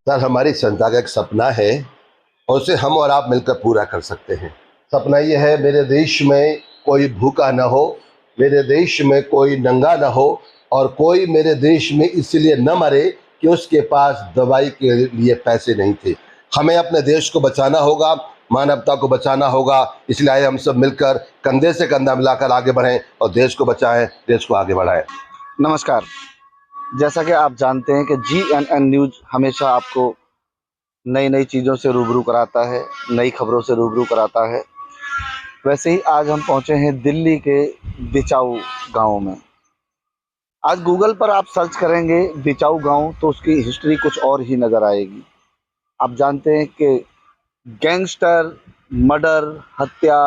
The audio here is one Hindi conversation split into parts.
सर, हमारी संस्था का एक सपना है और उसे हम और आप मिलकर पूरा कर सकते हैं। सपना ये है, मेरे देश में कोई भूखा ना हो, मेरे देश में कोई नंगा ना हो और कोई मेरे देश में इसलिए न मरे कि उसके पास दवाई के लिए पैसे नहीं थे। हमें अपने देश को बचाना होगा, मानवता को बचाना होगा। इसलिए आइए हम सब मिलकर कंधे से कंधा मिलाकर आगे बढ़ें और देश को बचाएं, देश को आगे बढ़ाएं। नमस्कार। जैसा कि आप जानते हैं कि GNN न्यूज़ हमेशा आपको नई नई चीज़ों से रूबरू कराता है, नई खबरों से रूबरू कराता है। वैसे ही आज हम पहुंचे हैं दिल्ली के बिचाऊ गांव में। आज गूगल पर आप सर्च करेंगे बिचाऊ गांव तो उसकी हिस्ट्री कुछ और ही नज़र आएगी। आप जानते हैं कि गैंगस्टर, मर्डर, हत्या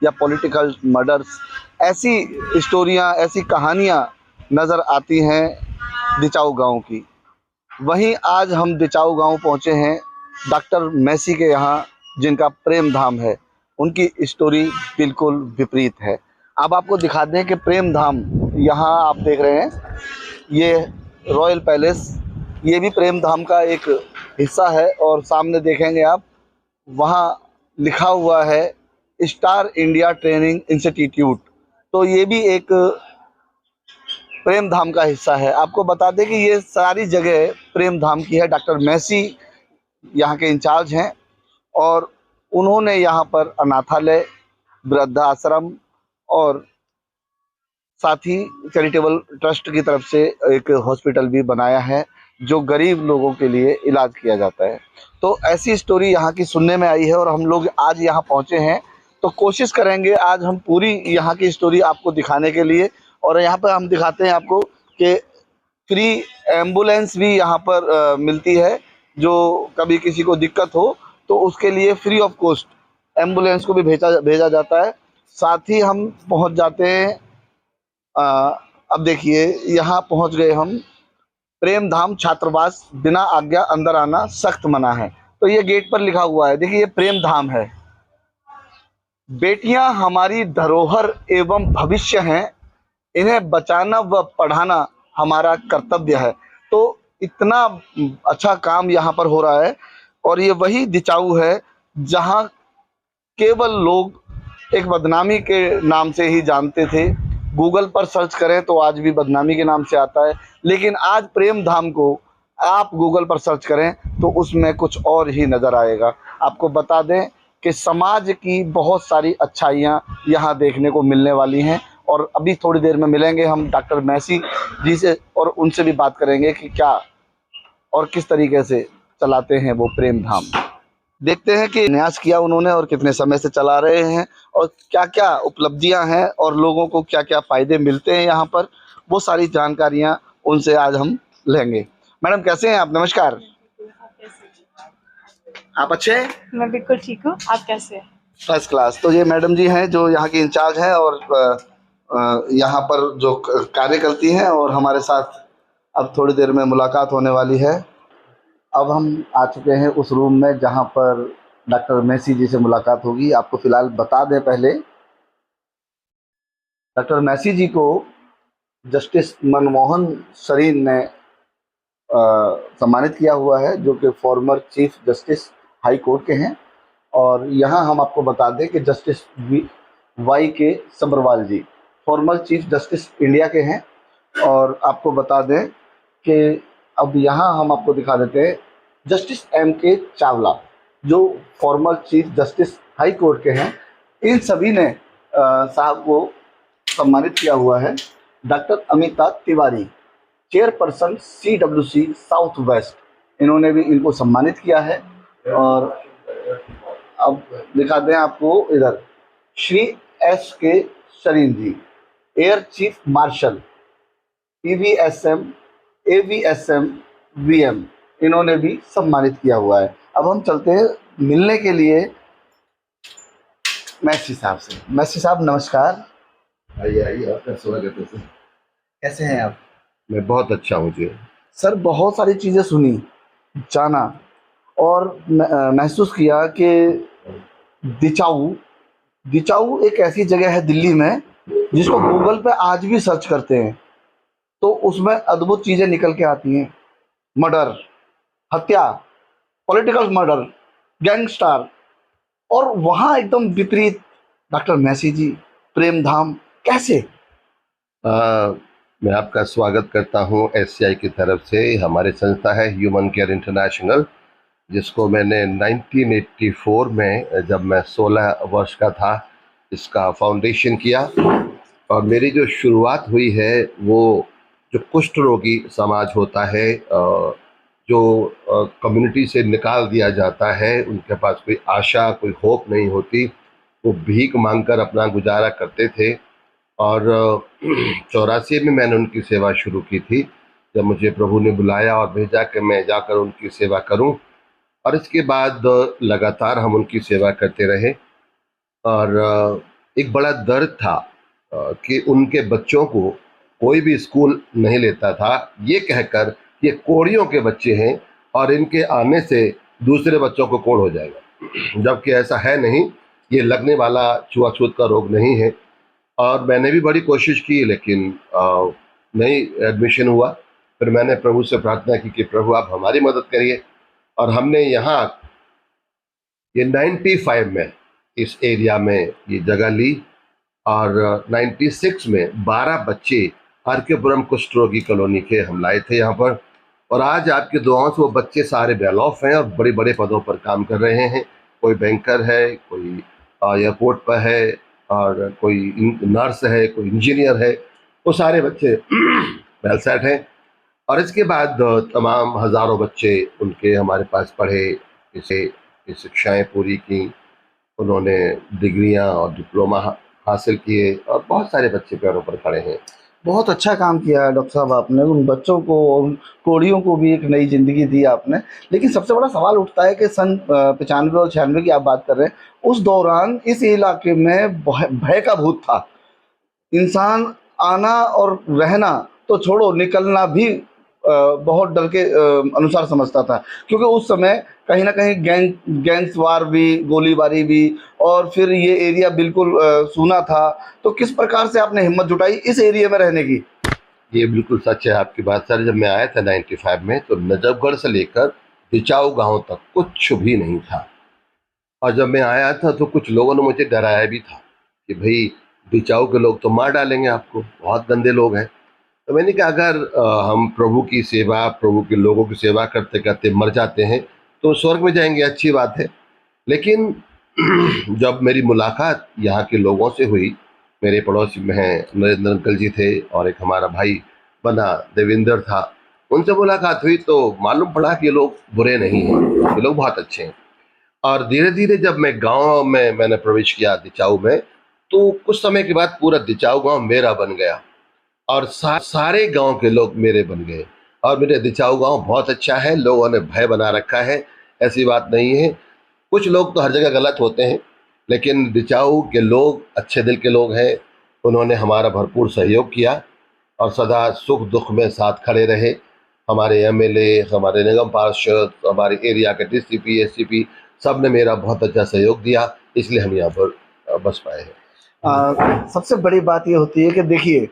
या पॉलिटिकल मर्डर्स, ऐसी स्टोरियां, ऐसी कहानियां नज़र आती हैं बिचाऊ गांव की। वहीं आज हम बिचाऊ गांव पहुंचे हैं डॉक्टर मैसी के यहाँ, जिनका प्रेम धाम है। उनकी स्टोरी बिल्कुल विपरीत है। अब आपको दिखा दें कि प्रेम धाम, यहाँ आप देख रहे हैं ये रॉयल पैलेस, ये भी प्रेम धाम का एक हिस्सा है। और सामने देखेंगे आप, वहाँ लिखा हुआ है स्टार इंडिया ट्रेनिंग इंस्टीट्यूट, तो ये भी एक प्रेम धाम का हिस्सा है। आपको बता दें कि ये सारी जगह प्रेम धाम की है। डॉक्टर मैसी यहाँ के इंचार्ज हैं और उन्होंने यहाँ पर अनाथालय, वृद्धाश्रम और साथ ही चैरिटेबल ट्रस्ट की तरफ से एक हॉस्पिटल भी बनाया है, जो गरीब लोगों के लिए इलाज किया जाता है। तो ऐसी स्टोरी यहाँ की सुनने में आई है और हम लोग आज यहाँ पहुँचे हैं, तो कोशिश करेंगे आज हम पूरी यहाँ की स्टोरी आपको दिखाने के लिए। और यहाँ पर हम दिखाते हैं आपको कि फ्री एम्बुलेंस भी यहाँ पर मिलती है। जो कभी किसी को दिक्कत हो तो उसके लिए फ्री ऑफ कॉस्ट एम्बुलेंस को भी भेजा जाता है। साथ ही हम पहुँच जाते हैं, अब देखिए यहाँ पहुँच गए हम। प्रेम धाम छात्रावास, बिना आज्ञा अंदर आना सख्त मना है। तो ये गेट पर लिखा हुआ है, देखिए ये प्रेम धाम है। बेटियां हमारी धरोहर एवं भविष्य हैं, इन्हें बचाना व पढ़ाना हमारा कर्तव्य है। तो इतना अच्छा काम यहाँ पर हो रहा है। और ये वही बिचाऊ है जहाँ केवल लोग एक बदनामी के नाम से ही जानते थे। गूगल पर सर्च करें तो आज भी बदनामी के नाम से आता है, लेकिन आज प्रेम धाम को आप गूगल पर सर्च करें तो उसमें कुछ और ही नज़र आएगा। आपको बता दें कि समाज की बहुत सारी अच्छाइयाँ यहाँ देखने को मिलने वाली हैं। और अभी थोड़ी देर में मिलेंगे हम डॉक्टर मैसी जी से और उनसे भी बात करेंगे कि क्या और किस तरीके से चलाते हैं वो प्रेम धाम। देखते हैं कि न्यास किया उन्होंने और कितने समय से चला रहे हैं और क्या क्या उपलब्धियां हैं और लोगों को क्या क्या फ़ायदे मिलते हैं यहाँ पर, वो सारी जानकारियाँ उनसे आज हम लेंगे। मैडम कैसे हैं आप? नमस्कार। आप अच्छे हैं? मैं बिल्कुल ठीक हूँ। आप कैसे हैं? First class. तो ये मैडम जी हैं जो यहाँ की इंचार्ज हैं और यहाँ पर जो कार्य करती हैं और हमारे साथ अब थोड़ी देर में मुलाकात होने वाली है। अब हम आ चुके हैं उस रूम में जहाँ पर डॉक्टर मैसी जी से मुलाकात होगी। आपको फ़िलहाल बता दें पहले, डॉक्टर मैसी जी को जस्टिस मनमोहन सरीन ने सम्मानित किया हुआ है, जो कि former chief justice high court के हैं। और यहाँ हम आपको बता दें कि जस्टिस YK सब्रवाल जी फॉर्मर चीफ जस्टिस इंडिया के हैं। और आपको बता दें कि अब यहाँ हम आपको दिखा देते हैं जस्टिस MK चावला, जो former chief justice high court के हैं। इन सभी ने साहब को सम्मानित किया हुआ है। Doctor Amita Tiwari, chairperson CWC south west, इन्होंने भी इनको सम्मानित किया है। और अब दिखा दें आपको इधर Shri SK Sarin ji, air chief marshal PVSM AVSM VM, इन्होंने भी सम्मानित किया हुआ है। अब हम चलते हैं मिलने के लिए मैसी साहब से। मैसी साहब नमस्कार। आइए आइए, आपका स्वागत है सर। कैसे हैं आप? मैं बहुत अच्छा हूँ जी। सर, बहुत सारी चीज़ें सुनी, जाना और महसूस किया कि बिचाऊ एक ऐसी जगह है दिल्ली में जिसको गूगल पे आज भी सर्च करते हैं तो उसमें अद्भुत चीज़ें निकल के आती हैं। मर्डर, हत्या, पॉलिटिकल मर्डर, गैंगस्टर, और वहाँ एकदम विपरीत डॉक्टर मैसी जी, प्रेम धाम, कैसे? मैं आपका स्वागत करता हूं एससीआई की तरफ से। हमारी संस्था है ह्यूमन केयर इंटरनेशनल, जिसको मैंने 1984 में, जब मैं 16 वर्ष का था, इसका फाउंडेशन किया। और मेरी जो शुरुआत हुई है वो जो कुष्ठ रोगी समाज होता है, जो कम्युनिटी से निकाल दिया जाता है, उनके पास कोई आशा, कोई होप नहीं होती, वो भीख मांगकर अपना गुजारा करते थे। और 84 में मैंने उनकी सेवा शुरू की थी, जब मुझे प्रभु ने बुलाया और भेजा कि मैं जाकर उनकी सेवा करूं। और इसके बाद लगातार हम उनकी सेवा करते रहे। और एक बड़ा दर्द था कि उनके बच्चों को कोई भी स्कूल नहीं लेता था, ये कहकर ये कोढ़ियों के बच्चे हैं और इनके आने से दूसरे बच्चों को कोढ़ हो जाएगा, जबकि ऐसा है नहीं। ये लगने वाला छुआछूत का रोग नहीं है। और मैंने भी बड़ी कोशिश की, लेकिन नहीं एडमिशन हुआ। फिर मैंने प्रभु से प्रार्थना की कि प्रभु आप हमारी मदद करिए। और हमने यहाँ ये 95 में इस एरिया में ये जगह ली। और 96 में 12 बच्चे आर.के.पुरम कुष्ठ रोगी कॉलोनी के हम लाए थे यहाँ पर। और आज आपकी दुआओं से वो बच्चे सारे वेल ऑफ हैं और बड़े बड़े पदों पर काम कर रहे हैं। कोई बैंकर है, कोई एयरपोर्ट पर है, और कोई नर्स है, कोई इंजीनियर है। वो सारे बच्चे वेल सेट हैं। और इसके बाद तमाम हज़ारों बच्चे उनके हमारे पास पढ़े, इसे ये शिक्षाएं पूरी की, उन्होंने डिग्रियां और डिप्लोमा हासिल किए, और बहुत सारे बच्चे पैरों पर खड़े हैं। बहुत अच्छा काम किया है डॉक्टर साहब आपने, उन बच्चों को, उन कोढ़ियों को भी एक नई ज़िंदगी दी आपने। लेकिन सबसे बड़ा सवाल उठता है कि सन 95 और 96 की आप बात कर रहे हैं, उस दौरान इस इलाके में भय का भूत था। इंसान आना और रहना तो छोड़ो, निकलना भी बहुत डर के अनुसार समझता था, क्योंकि उस समय कहीं ना कहीं गैंग्स वार भी, गोलीबारी भी, और फिर ये एरिया बिल्कुल सूना था। तो किस प्रकार से आपने हिम्मत जुटाई इस एरिया में रहने की? ये बिल्कुल सच है आपकी बात सर। जब मैं आया था 95 में, तो नजफगढ़ से लेकर बिचाऊ गांव तक कुछ भी नहीं था। और जब मैं आया था तो कुछ लोगों ने मुझे डराया भी था कि भाई बिचाऊ के लोग तो मार डालेंगे आपको, बहुत गंदे लोग हैं। तो मैंने कहा अगर हम प्रभु की सेवा, प्रभु के लोगों की सेवा करते करते मर जाते हैं तो स्वर्ग में जाएंगे, अच्छी बात है। लेकिन जब मेरी मुलाकात यहाँ के लोगों से हुई, मेरे पड़ोसी में हैं नरेंद्र अंकल जी थे, और एक हमारा भाई बना देविंदर था, उनसे मुलाकात हुई तो मालूम पड़ा कि ये लोग बुरे नहीं हैं, ये लोग बहुत अच्छे हैं। और धीरे धीरे जब मैं गांव में मैंने प्रवेश किया दिचाऊ में, तो कुछ समय के बाद पूरा दिचाऊ गांव मेरा बन गया, और सारे गांव के लोग मेरे बन गए। और मेरे दिचाऊ गांव बहुत अच्छा है, लोगों ने भय बना रखा है, ऐसी बात नहीं है। कुछ लोग तो हर जगह गलत होते हैं, लेकिन दिचाऊ के लोग अच्छे दिल के लोग हैं। उन्होंने हमारा भरपूर सहयोग किया और सदा सुख दुख में साथ खड़े रहे। हमारे एमएलए, हमारे निगम पार्षद, हमारे एरिया के डीसीपी, एससीपी, सब ने मेरा बहुत अच्छा सहयोग दिया, इसलिए हम यहाँ पर बस पाए हैं। सबसे बड़ी बात ये होती है कि देखिए,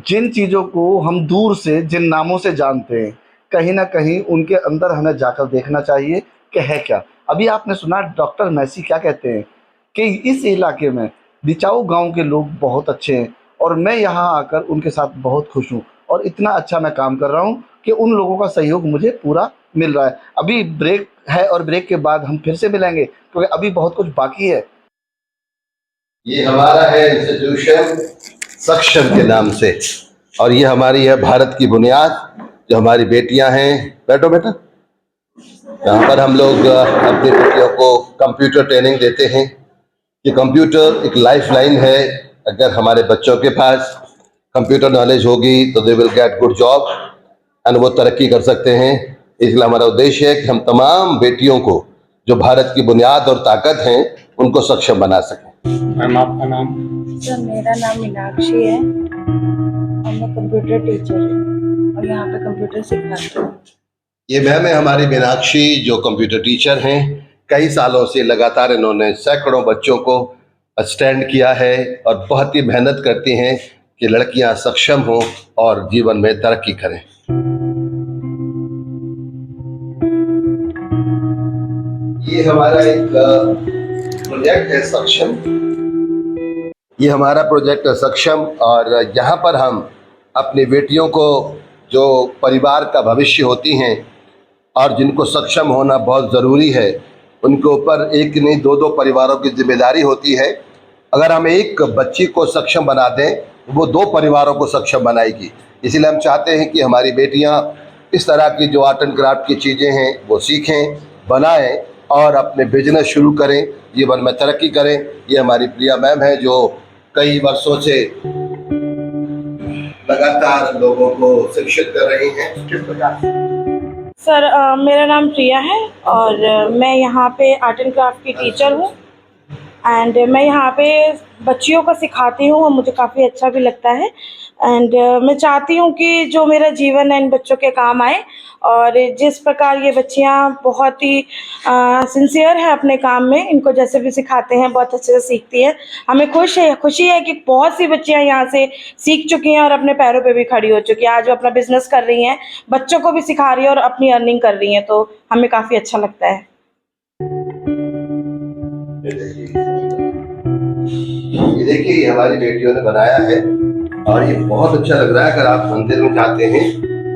जिन चीज़ों को हम दूर से, जिन नामों से जानते हैं, कहीं ना कहीं उनके अंदर हमें जाकर देखना चाहिए कि है क्या। अभी आपने सुना डॉक्टर मैसी क्या कहते हैं कि इस इलाके में बिचाऊ गांव के लोग बहुत अच्छे हैं, और मैं यहाँ आकर उनके साथ बहुत खुश हूँ, और इतना अच्छा मैं काम कर रहा हूँ कि उन लोगों का सहयोग मुझे पूरा मिल रहा है। अभी ब्रेक है, और ब्रेक के बाद हम फिर से मिलेंगे, क्योंकि अभी बहुत कुछ बाकी है। ये हमारा है इंस्टीट्यूशन सक्षम के नाम से, और ये हमारी है भारत की बुनियाद, जो हमारी बेटियां हैं। बैठो बेटा। यहाँ पर हम लोग अपनी बेटियों को कंप्यूटर ट्रेनिंग देते हैं। ये कंप्यूटर एक लाइफ लाइन है। अगर हमारे बच्चों के पास कंप्यूटर नॉलेज होगी तो they will get good job and वो तरक्की कर सकते हैं। इसलिए हमारा उद्देश्य है कि हम तमाम बेटियों को, जो भारत की बुनियाद और ताकत हैं, उनको सक्षम बना सकें। मैम आपका नाम? सर मेरा नाम मीनाक्षी है और मैं कंप्यूटर टीचर हूँ और यहाँ पे कंप्यूटर सिखाती हूँ। ये मैम है हमारी मीनाक्षी, जो कंप्यूटर टीचर हैं। कई सालों से लगातार इन्होंने सैकड़ों बच्चों को स्टैंड किया है और बहुत ही मेहनत करती हैं कि लड़कियां सक्षम हों और जीवन में तरक्की करें। ये हमारा एक प्रोजेक्ट है सक्षम। ये हमारा प्रोजेक्ट है सक्षम, और यहाँ पर हम अपनी बेटियों को, जो परिवार का भविष्य होती हैं और जिनको सक्षम होना बहुत ज़रूरी है, उनके ऊपर एक नहीं दो दो परिवारों की जिम्मेदारी होती है। अगर हम एक बच्ची को सक्षम बना दें, वो दो परिवारों को सक्षम बनाएगी। इसीलिए हम चाहते हैं कि हमारी बेटियां इस तरह की जो आर्ट एंड क्राफ्ट की चीज़ें हैं वो सीखें, बनाएं और अपने बिजनेस शुरू करें, जीवन में तरक्की करें। ये हमारी प्रिया मैम है जो कई वर्षों से लगातार लोगों को शिक्षित कर रही हैं। किस प्रकार? सर मेरा नाम प्रिया है और मैं यहाँ पे आर्ट एंड क्राफ्ट की टीचर हूँ एंड मैं यहाँ पे बच्चियों को सिखाती हूँ और मुझे काफ़ी अच्छा भी लगता है। एंड मैं चाहती हूँ कि जो मेरा जीवन है इन बच्चों के काम आए, और जिस प्रकार ये बच्चियाँ बहुत ही सिंसियर है अपने काम में, इनको जैसे भी सिखाते हैं बहुत अच्छे से सीखती हैं। हमें खुशी है कि बहुत सी बच्चियाँ यहाँ से सीख चुकी हैं और अपने पैरों पे भी खड़ी हो चुकी हैं। आज वो अपना बिजनेस कर रही हैं, बच्चों को भी सिखा रही हैं और अपनी अर्निंग कर रही हैं, तो हमें काफ़ी अच्छा लगता है। ये देखिए, ये हमारी बेटियों ने बनाया है और ये बहुत अच्छा लग रहा है। अगर आप मंदिर में जाते हैं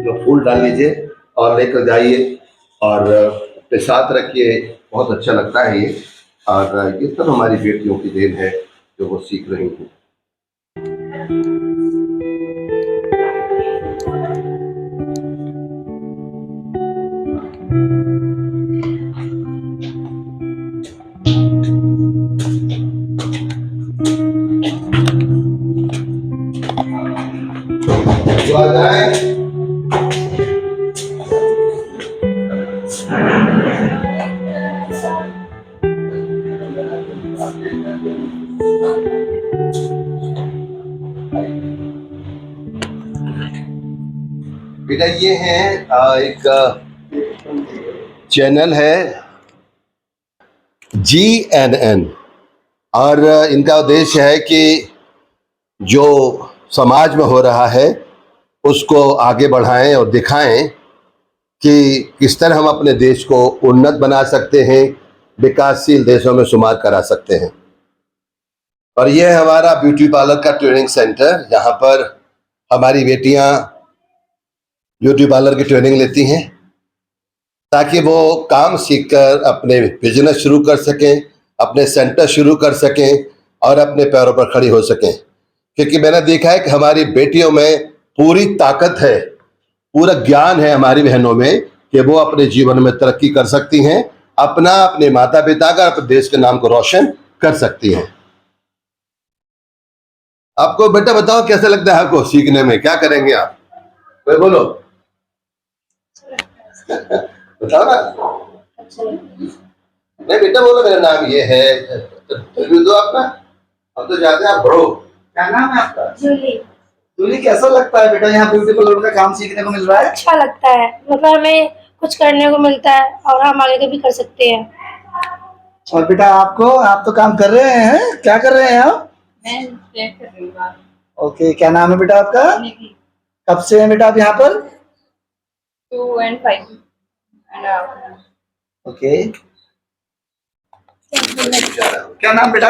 तो फूल डाल लीजिए और लेकर जाइए और अपने साथ रखिए, बहुत अच्छा लगता है ये। और ये सब हमारी बेटियों की देन है जो वो सीख रही हैं। बेटा ये है एक चैनल है GNN, और इनका उद्देश्य है कि जो समाज में हो रहा है उसको आगे बढ़ाएं और दिखाएं कि किस तरह हम अपने देश को उन्नत बना सकते हैं, विकासशील देशों में शुमार करा सकते हैं। और ये है हमारा ब्यूटी पार्लर का ट्रेनिंग सेंटर। यहाँ पर हमारी बेटियाँ ब्यूटी पार्लर की ट्रेनिंग लेती हैं ताकि वो काम सीखकर अपने बिजनेस शुरू कर सकें, अपने सेंटर शुरू कर सकें और अपने पैरों पर खड़ी हो सकें। क्योंकि मैंने देखा है कि हमारी बेटियों में पूरी ताकत है, पूरा ज्ञान है हमारी बहनों में कि वो अपने जीवन में तरक्की कर सकती हैं, अपने माता पिता का, अपने देश के नाम को रोशन कर सकती हैं। आपको बेटा बताओ कैसा लगता है आपको सीखने में, क्या करेंगे आप? कोई बोलो बताओ ना। नहीं बेटा बोलो, मेरा नाम ये है, दो अपना, हम तो जाते हैं, आप बढ़ो। क्या नाम है आपका? जूली। जूली, कैसा लगता है बेटा यहाँ ब्यूटी पार्लर का काम सीखने को मिल रहा है? अच्छा लगता है, मतलब हमें कुछ करने को मिलता है और हम आगे भी कर सकते हैं। और बेटा आप तो काम कर रहे हैं, क्या कर रहे हैं आप? मैं कर रही हूँ। ओके, क्या नाम है बेटा आपका? कब से हैं बेटा आप यहाँ पर? 2 and 5 and ओके, क्या नाम बेटा?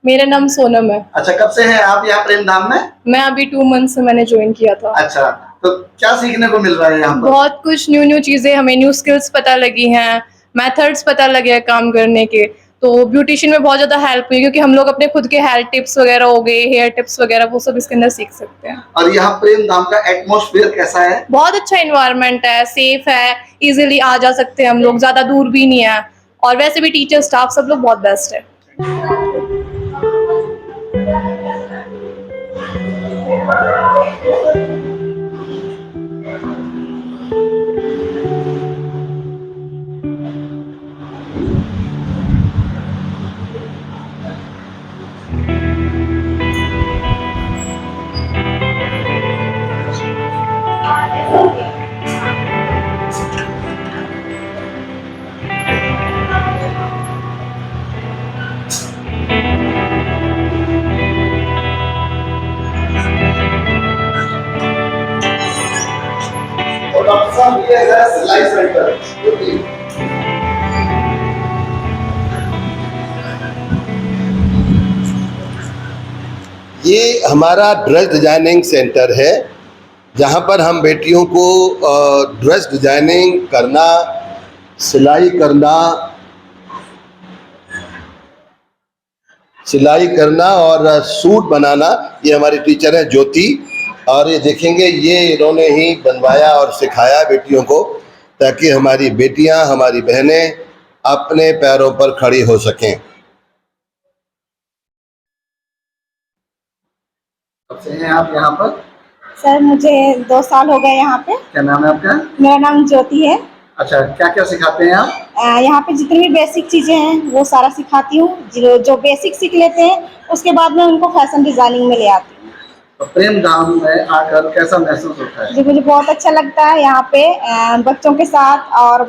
मेरा नाम सोनम है। अच्छा, कब से हैं आप यहाँ प्रेम धाम में? मैं अभी 2 मंथ से मैंने ज्वाइन किया था। अच्छा, तो क्या सीखने को मिल रहा है यहाँ पर? बहुत कुछ न्यू चीजें, हमें न्यू स्किल्स पता लगी हैं, मेथड्स पता लगे हैं काम करने के। तो ब्यूटिशियन में बहुत ज्यादा हेल्प हुई क्योंकि हम लोग अपने खुद के हेयर टिप्स वगैरह हो गए, हेयर टिप्स वगैरह, वो सब इसके अंदर सीख सकते हैं। और यहाँ प्रेम धाम का एटमॉस्फेयर कैसा है? बहुत अच्छा इन्वायरमेंट है, सेफ है, इजीली आ जा सकते हैं हम लोग, ज्यादा दूर भी नहीं है, और वैसे भी टीचर स्टाफ सब लोग बहुत बेस्ट है। और डॉक्टर साहब ये है सिलाई सेंटर। ये हमारा ड्रेस डिजाइनिंग सेंटर है, जहाँ पर हम बेटियों को ड्रेस डिजाइनिंग करना, सिलाई करना और सूट बनाना, ये हमारी टीचर है ज्योति। और ये देखेंगे, ये इन्होंने ही बनवाया और सिखाया बेटियों को, ताकि हमारी बेटियां, हमारी बहनें अपने पैरों पर खड़ी हो सकें। कब से हैं आप यहाँ पर? सर मुझे 2 साल हो गए यहाँ पे। क्या नाम है आपका? मेरा नाम ज्योति है। अच्छा, क्या क्या सिखाते हैं आप? यहाँ पे जितनी भी बेसिक चीज़ें हैं वो सारा सिखाती हूँ। जो बेसिक सीख लेते हैं उसके बाद में उनको फैशन डिज़ाइनिंग में ले आती हूँ। तो प्रेम धाम में आकर कैसा महसूस होता है? जी मुझे बहुत अच्छा लगता है यहाँ पे बच्चों के साथ और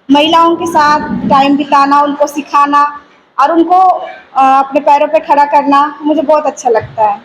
महिलाओं के साथ टाइम बिताना, उनको सिखाना और उनको अपने पैरों पे खड़ा करना मुझे बहुत अच्छा लगता है।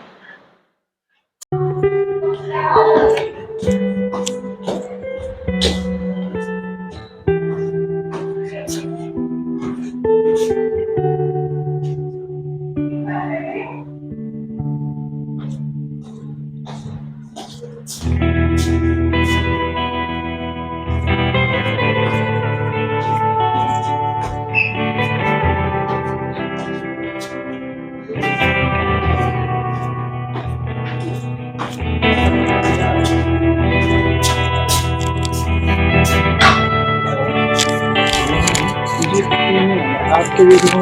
आपके वीडियो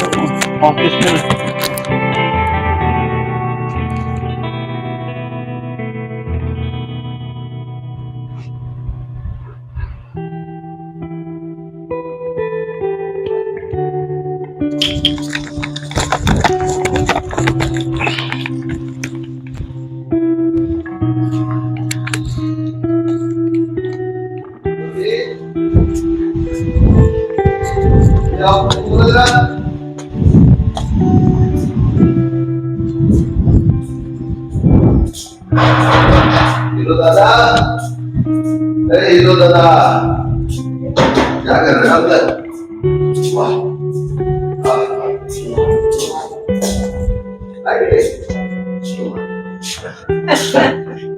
ऑफिस में हीरो दादा, अरे हीरो दादा, क्या कर रहे हो अंदर? वाह,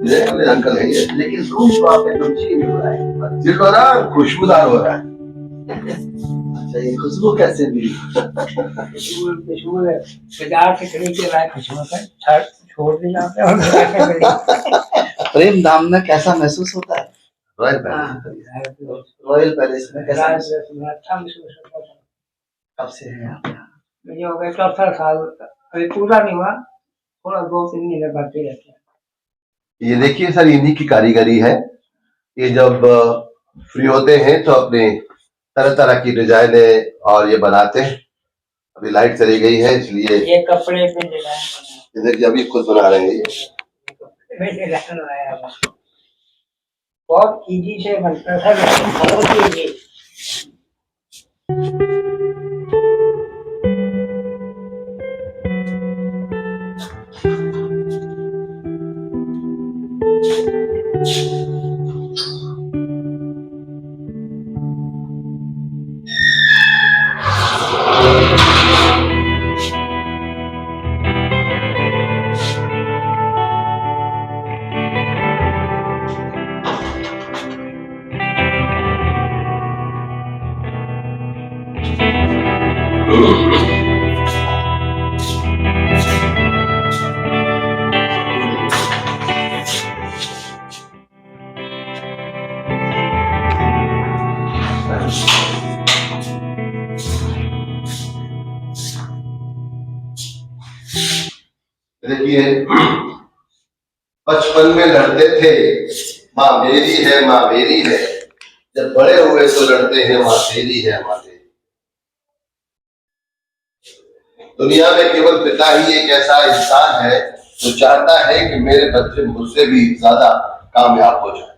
ये अपने अंकल है ये, लेकिन रूम तो आप एकदम चेंज हो रहा है, दिल हो रहा है, खुशबूदार हो रहा है। अच्छा, ये खुशबू कैसे मिली? खुशबू बाजार से खरीद के लाए, खुशबू का छोड़ दिया प्रेम धाम में कैसा महसूस होता है? रॉयल पैलेस में कैसा? अच्छा महसूस होता है। कब से हैं आप यहाँ? मुझे हो गए 4 साल, अभी पूरा नहीं हुआ, थोड़ा 2-3 महीने बाकी रहते हैं। ये देखिए सर, इन्हीं की कारीगरी है। ये जब फ्री होते हैं तो अपने तरह तरह की डिजाइनें और ये बनाते हैं। अभी लाइट चली गई है इसलिए ये कपड़े पे डिजाइन देखिए अभी खुद बना रहे हैं ये। बहुत इजी से बनता था, लेकिन बहुत इजी। देखिए बचपन में लड़ते थे, माँ मेरी है माँ मेरी है, जब बड़े हुए तो लड़ते हैं माँ तेरी है माँ तेरी। दुनिया में केवल पिता ही एक ऐसा इंसान है जो चाहता है कि मेरे बच्चे मुझसे भी ज्यादा कामयाब हो जाए।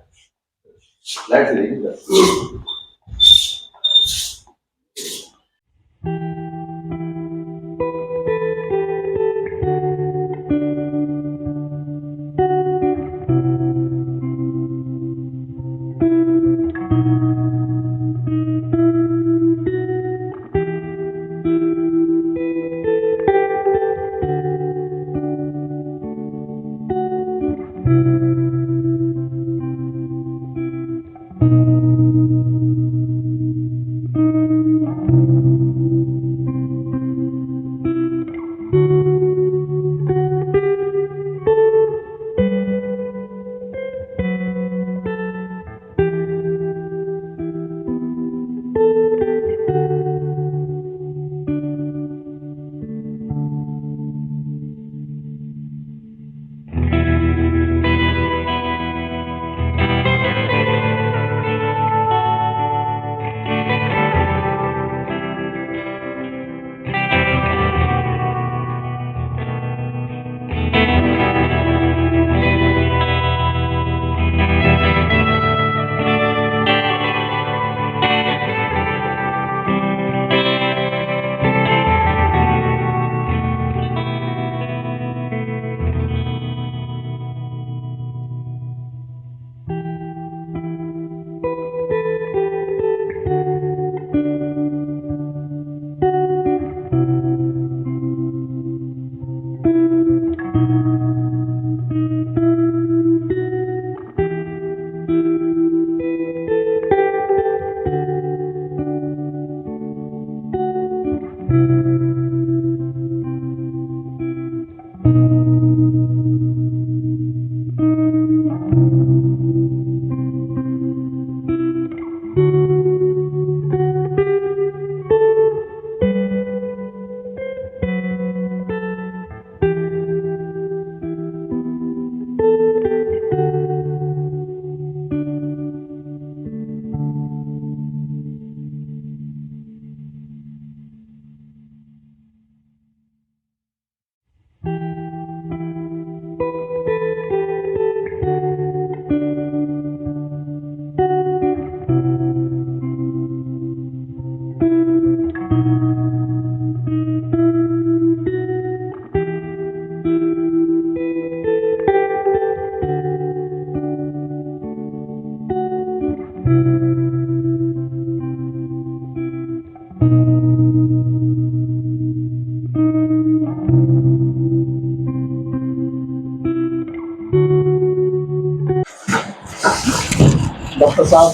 डॉक्टर साहब,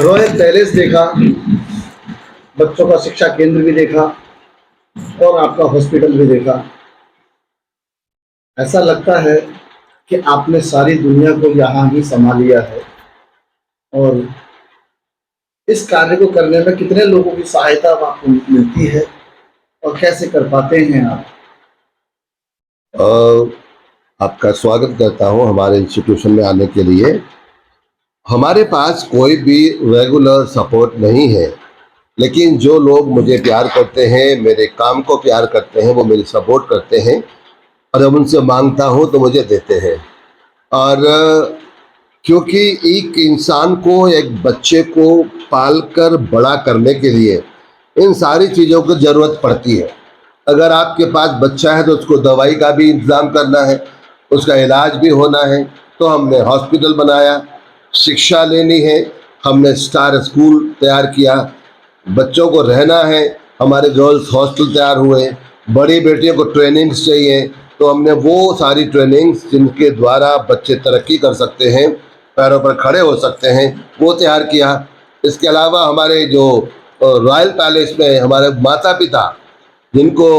रॉयल पैलेस देखा, बच्चों का शिक्षा केंद्र भी देखा और आपका हॉस्पिटल भी देखा। ऐसा लगता है कि आपने सारी दुनिया को यहाँ ही संभाल लिया है। और इस कार्य को करने में कितने लोगों की सहायता आपको मिलती है और कैसे कर पाते हैं आप? आपका स्वागत करता हूं हमारे इंस्टीट्यूशन में आने के लिए। हमारे पास कोई भी रेगुलर सपोर्ट नहीं है, लेकिन जो लोग मुझे प्यार करते हैं, मेरे काम को प्यार करते हैं, वो मेरी सपोर्ट करते हैं और जब उनसे मांगता हूं तो मुझे देते हैं। और क्योंकि एक इंसान को, एक बच्चे को पालकर बड़ा करने के लिए इन सारी चीज़ों की ज़रूरत पड़ती है। अगर आपके पास बच्चा है तो उसको दवाई का भी इंतज़ाम करना है, उसका इलाज भी होना है, तो हमने हॉस्पिटल बनाया। शिक्षा लेनी है, हमने स्टार स्कूल तैयार किया। बच्चों को रहना है, हमारे गर्ल्स हॉस्टल तैयार हुए। बड़ी बेटियों को ट्रेनिंग्स चाहिए, तो हमने वो सारी ट्रेनिंग्स जिनके द्वारा बच्चे तरक्की कर सकते हैं, पैरों पर खड़े हो सकते हैं, वो तैयार किया। इसके अलावा हमारे जो रॉयल पैलेस में हमारे माता पिता जिनको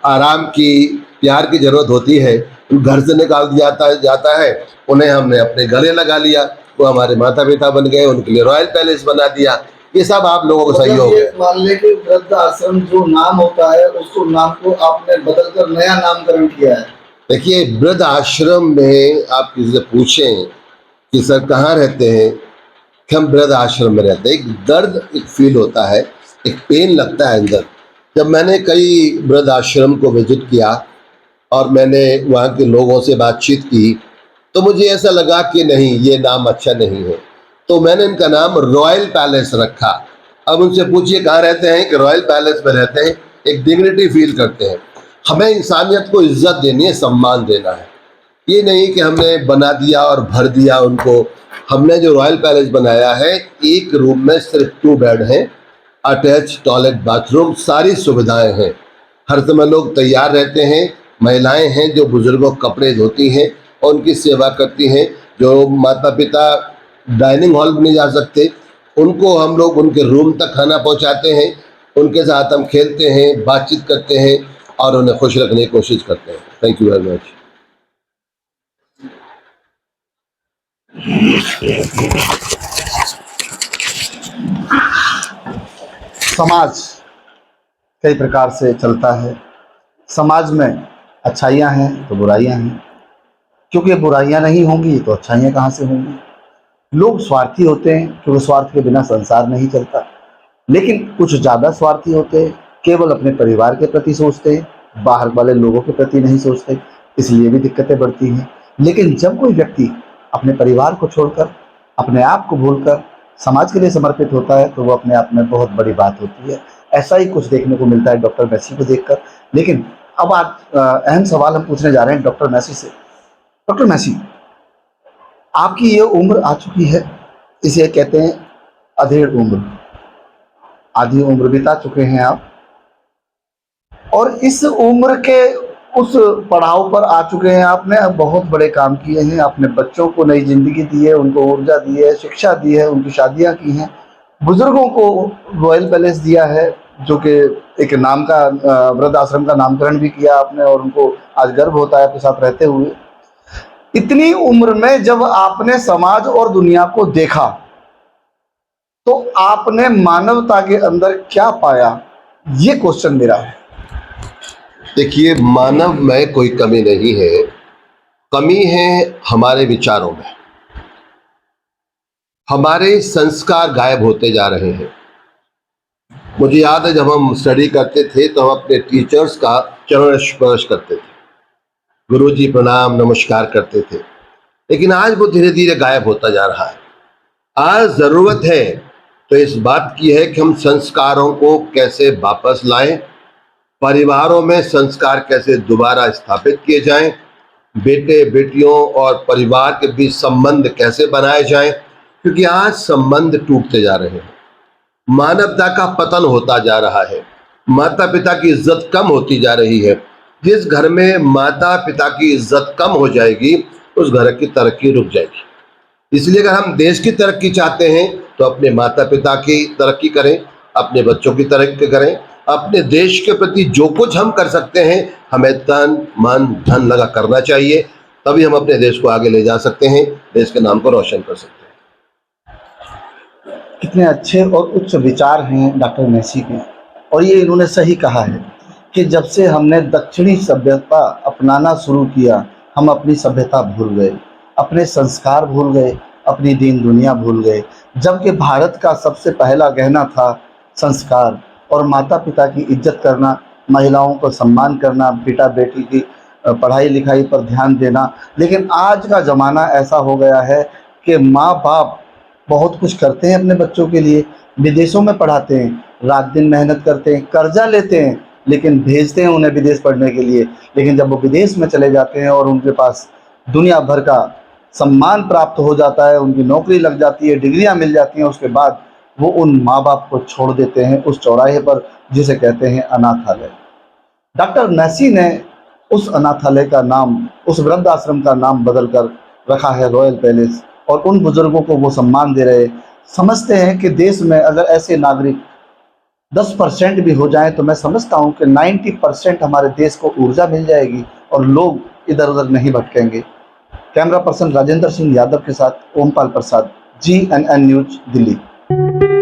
आराम की, प्यार की ज़रूरत होती है, घर से निकाल दिया जाता है, उन्हें हमने अपने गले लगा लिया, वो हमारे माता पिता बन गए, उनके लिए रॉयल पैलेस बना दिया। ये सब आप लोगों को सहयोग है। मान लें कि वृद्ध आश्रम जो नाम होता है, उसको नाम को आपने बदलकर नया नामकरण किया है। देखिए, वृद्ध आश्रम में आप किसी से पूछें कि सर कहाँ रहते हैं, कि हम वृद्ध आश्रम में रहते हैं। एक दर्द, एक फील होता है, एक पेन लगता है अंदर। जब मैंने कई वृद्ध आश्रम को विजिट किया और मैंने वहाँ के लोगों से बातचीत की, तो मुझे ऐसा लगा कि नहीं, ये नाम अच्छा नहीं है, तो मैंने इनका नाम रॉयल पैलेस रखा। अब उनसे पूछिए कहाँ रहते हैं, कि रॉयल पैलेस में रहते हैं। एक डिग्निटी फील करते हैं। हमें इंसानियत को इज्जत देनी है, सम्मान देना है। ये नहीं कि हमने बना दिया और भर दिया उनको। हमने जो रॉयल पैलेस बनाया है, एक रूम में सिर्फ 2 बेड हैं, अटैच टॉयलेट, बाथरूम, सारी सुविधाएं हैं। हर समय लोग तैयार रहते हैं। महिलाएं हैं जो बुजुर्गों के कपड़े धोती हैं और उनकी सेवा करती हैं। जो माता पिता डाइनिंग हॉल में नहीं जा सकते, उनको हम लोग उनके रूम तक खाना पहुंचाते हैं। उनके साथ हम खेलते हैं, बातचीत करते हैं और उन्हें खुश रखने की कोशिश करते हैं। Thank you very much. समाज कई प्रकार से चलता है। समाज में अच्छाइयाँ हैं तो बुराइयाँ हैं, क्योंकि बुराइयाँ नहीं होंगी तो अच्छाइयाँ कहाँ से होंगी। लोग स्वार्थी होते हैं, क्योंकि स्वार्थ के बिना संसार नहीं चलता। लेकिन कुछ ज़्यादा स्वार्थी होते हैं, केवल अपने परिवार के प्रति सोचते हैं, बाहर वाले लोगों के प्रति नहीं सोचते, इसलिए भी दिक्कतें बढ़ती हैं। लेकिन जब कोई व्यक्ति अपने परिवार को छोड़कर, अपने आप को भूलकर समाज के लिए समर्पित होता है, तो वो अपने आप में बहुत बड़ी बात होती है। ऐसा ही कुछ देखने को मिलता है डॉक्टर मैसी को देखकर। लेकिन अब आज अहम सवाल हम पूछने जा रहे हैं डॉक्टर मैसी से। डॉक्टर मैसी, आपकी ये उम्र आ चुकी है, इसे कहते हैं अधेड़ उम्र। आधी उम्र बिता चुके हैं आप, और इस उम्र के उस पड़ाव पर आ चुके हैं। आपने अब बहुत बड़े काम किए हैं। आपने बच्चों को नई जिंदगी दी है, उनको ऊर्जा दी है, शिक्षा दी है, उनकी शादियां की हैं। बुजुर्गों को रॉयल पैलेस दिया है, जो कि एक नाम का वृद्ध आश्रम का नामकरण भी किया आपने और उनको आज गर्व होता है आपके साथ रहते हुए। इतनी उम्र में जब आपने समाज और दुनिया को देखा तो आपने मानवता के अंदर क्या पाया, ये क्वेश्चन मेरा है। देखिए, मानव में कोई कमी नहीं है, कमी है हमारे विचारों में। हमारे संस्कार गायब होते जा रहे हैं। मुझे याद है जब हम स्टडी करते थे तो हम अपने टीचर्स का चरण स्पर्श करते थे, गुरुजी प्रणाम नमस्कार करते थे, लेकिन आज वो धीरे धीरे गायब होता जा रहा है। आज जरूरत है तो इस बात की है कि हम संस्कारों को कैसे वापस लाएं, परिवारों में संस्कार कैसे दोबारा स्थापित किए जाएं, बेटे बेटियों और परिवार के बीच संबंध कैसे बनाए जाएं, क्योंकि आज संबंध टूटते जा रहे हैं, मानवता का पतन होता जा रहा है, माता पिता की इज्जत कम होती जा रही है। जिस घर में माता पिता की इज्जत कम हो जाएगी उस घर की तरक्की रुक जाएगी। इसलिए अगर हम देश की तरक्की चाहते हैं तो अपने माता पिता की तरक्की करें, अपने बच्चों की तरक्की करें, अपने देश के प्रति जो कुछ हम कर सकते हैं हमें तन मन धन लगा करना चाहिए, तभी हम अपने देश को आगे ले जा सकते हैं, देश के नाम को रोशन कर सकते हैं। कितने अच्छे और उच्च विचार हैं डॉक्टर मैसी के, और ये इन्होंने सही कहा है कि जब से हमने दक्षिणी सभ्यता अपनाना शुरू किया हम अपनी सभ्यता भूल गए, अपने संस्कार भूल गए, अपनी दीन दुनिया भूल गए। जबकि भारत का सबसे पहला गहना था संस्कार और माता पिता की इज्जत करना, महिलाओं को सम्मान करना, बेटा बेटी की पढ़ाई लिखाई पर ध्यान देना। लेकिन आज का ज़माना ऐसा हो गया है कि माँ बाप बहुत कुछ करते हैं अपने बच्चों के लिए, विदेशों में पढ़ाते हैं, रात दिन मेहनत करते हैं, कर्जा लेते हैं, लेकिन भेजते हैं उन्हें विदेश पढ़ने के लिए। लेकिन जब वो विदेश में चले जाते हैं और उनके पास दुनिया भर का सम्मान प्राप्त हो जाता है, उनकी नौकरी लग जाती है, डिग्रियां मिल जाती हैं, उसके बाद वो उन माँ बाप को छोड़ देते हैं उस चौराहे पर जिसे कहते हैं अनाथालय। डॉक्टर मैसी ने उस अनाथालय का नाम, उस वृद्धाश्रम का नाम बदल कर रखा है रॉयल पैलेस, और उन बुजुर्गों को वो सम्मान दे रहे। समझते हैं कि देश में अगर ऐसे नागरिक 10% भी हो जाएं तो मैं समझता हूं कि 90% हमारे देश को ऊर्जा मिल जाएगी और लोग इधर उधर नहीं भटकेंगे। कैमरा पर्सन राजेंद्र सिंह यादव के साथ ओमपाल प्रसाद, GNN न्यूज, दिल्ली।